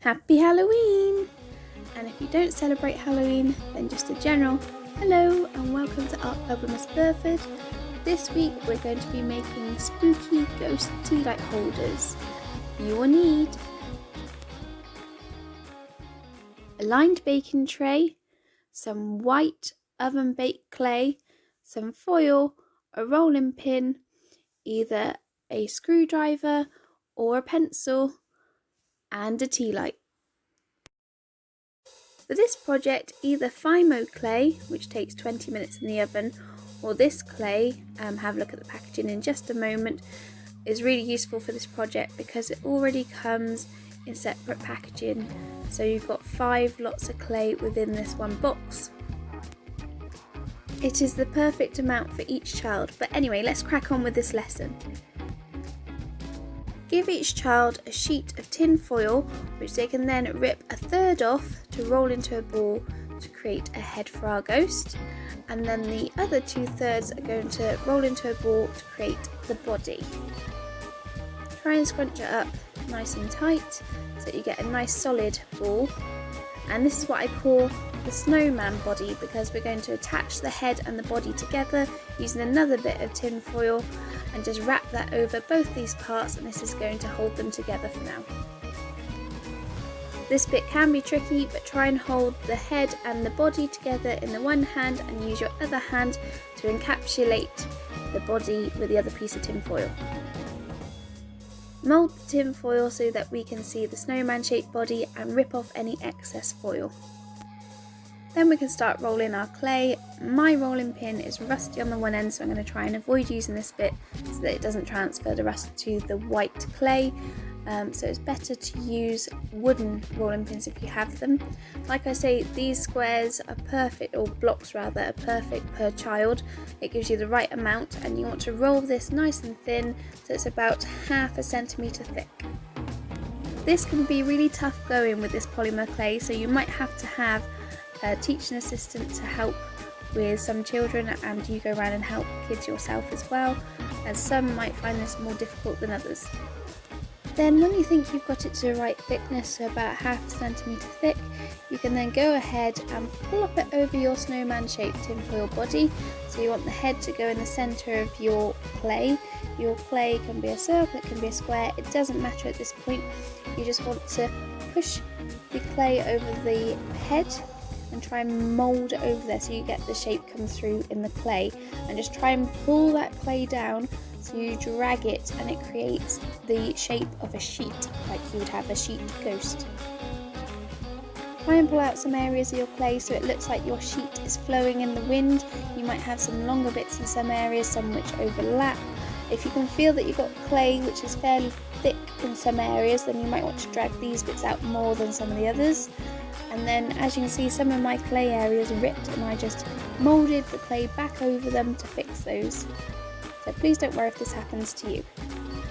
Happy Halloween! And if you don't celebrate Halloween, then just a general hello and welcome to Art Club with Miss Burford. This week we're going to be making Spooky Ghost Tealight Holders. You will need a lined baking tray, some white oven baked clay, some foil, a rolling pin, either a screwdriver or a pencil, and a tea light. For this project, either Fimo clay, which takes 20 minutes in the oven, or this clay, have a look at the packaging in just a moment, is really useful for this project because it already comes in separate packaging. So you've got 5 lots of clay within this one box. It is the perfect amount for each child, but anyway, let's crack on with this lesson. Give each child a sheet of tin foil, which they can then rip a third off to roll into a ball to create a head for our ghost, and then the other 2/3 are going to roll into a ball to create the body. Try and scrunch it up nice and tight so that you get a nice solid ball, and this is what I call the snowman body because we're going to attach the head and the body together using another bit of tin foil and just wrap that over both these parts, and this is going to hold them together for now. This bit can be tricky, but try and hold the head and the body together in the one hand and use your other hand to encapsulate the body with the other piece of tin foil. Mould the tin foil so that we can see the snowman shaped body and rip off any excess foil. Then we can start rolling our clay. My rolling pin is rusty on the one end, so I'm going to try and avoid using this bit so that it doesn't transfer the rust to the white clay. So it's better to use wooden rolling pins if you have them. Like I say, these squares are perfect, or blocks rather, are perfect per child. It gives you the right amount, and you want to roll this nice and thin so it's about 1/2 centimetre thick. This can be really tough going with this polymer clay, so you might have to have a teaching assistant to help with some children, and you go around and help kids yourself as well, as some might find this more difficult than others. Then when you think you've got it to the right thickness, so about 1/2 centimetre thick, you can then go ahead and plop it over your snowman shaped tinfoil body. So you want the head to go in the centre of your clay. Your clay can be a circle, it can be a square, it doesn't matter at this point. You just want to push the clay over the head and try and mould it over there so you get the shape come through in the clay, and just try and pull that clay down so you drag it and it creates the shape of a sheet, like you would have a sheet ghost. Try and pull out some areas of your clay so it looks like your sheet is flowing in the wind. You might have some longer bits in some areas, some which overlap. If you can feel that you've got clay which is fairly thick in some areas, then you might want to drag these bits out more than some of the others. And then, as you can see, some of my clay areas ripped, and I just moulded the clay back over them to fix those. So please don't worry if this happens to you.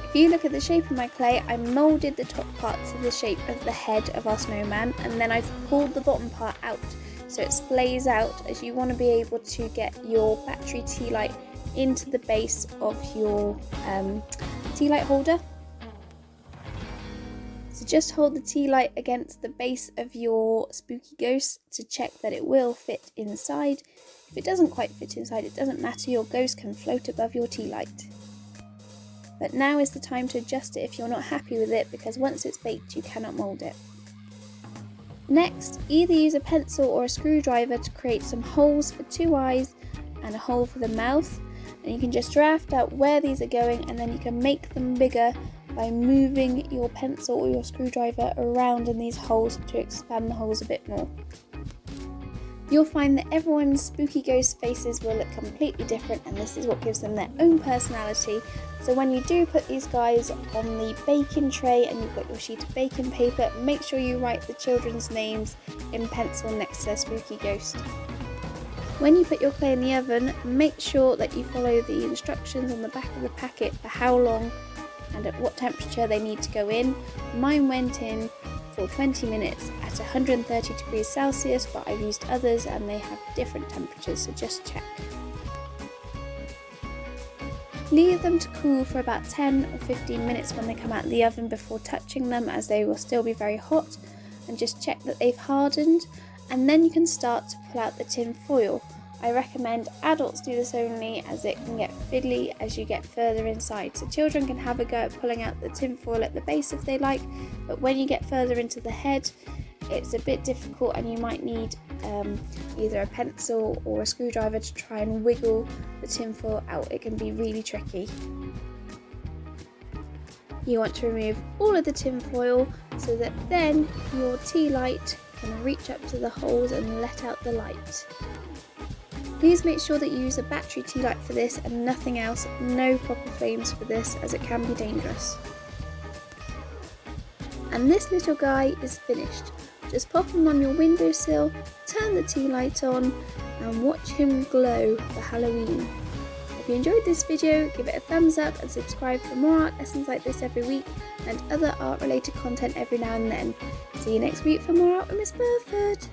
If you look at the shape of my clay, I moulded the top parts of the shape of the head of our snowman, and then I've pulled the bottom part out so it splays out, as you want to be able to get your battery tea light into the base of your tea light holder. So just hold the tea light against the base of your spooky ghost to check that it will fit inside. If it doesn't quite fit inside, it doesn't matter, your ghost can float above your tea light. But now is the time to adjust it if you're not happy with it, because once it's baked you cannot mould it. Next, either use a pencil or a screwdriver to create some holes for 2 eyes and a hole for the mouth, and you can just draft out where these are going, and then you can make them bigger by moving your pencil or your screwdriver around in these holes to expand the holes a bit more. You'll find that everyone's spooky ghost faces will look completely different, and this is what gives them their own personality. So when you do put these guys on the baking tray and you've got your sheet of baking paper, make sure you write the children's names in pencil next to their spooky ghost. When you put your clay in the oven, make sure that you follow the instructions on the back of the packet for how long and at what temperature they need to go in. Mine went in for 20 minutes at 130 degrees Celsius, but I've used others and they have different temperatures, so just check. Leave them to cool for about 10 or 15 minutes when they come out of the oven before touching them, as they will still be very hot. and just check that they've hardened, and then you can start to pull out the tin foil. I recommend adults do this only, as it can get fiddly as you get further inside. So children can have a go at pulling out the tin foil at the base if they like, but when you get further into the head, it's a bit difficult and you might need either a pencil or a screwdriver to try and wiggle the tin foil out. It can be really tricky. You want to remove all of the tin foil so that then your tea light can reach up to the holes and let out the light. Please make sure that you use a battery tea light for this and nothing else, no proper flames for this, as it can be dangerous. And this little guy is finished. Just pop him on your windowsill, turn the tea light on and watch him glow for Halloween. If you enjoyed this video, give it a thumbs up and subscribe for more art lessons like this every week and other art related content every now and then. See you next week for more art with Miss Burford.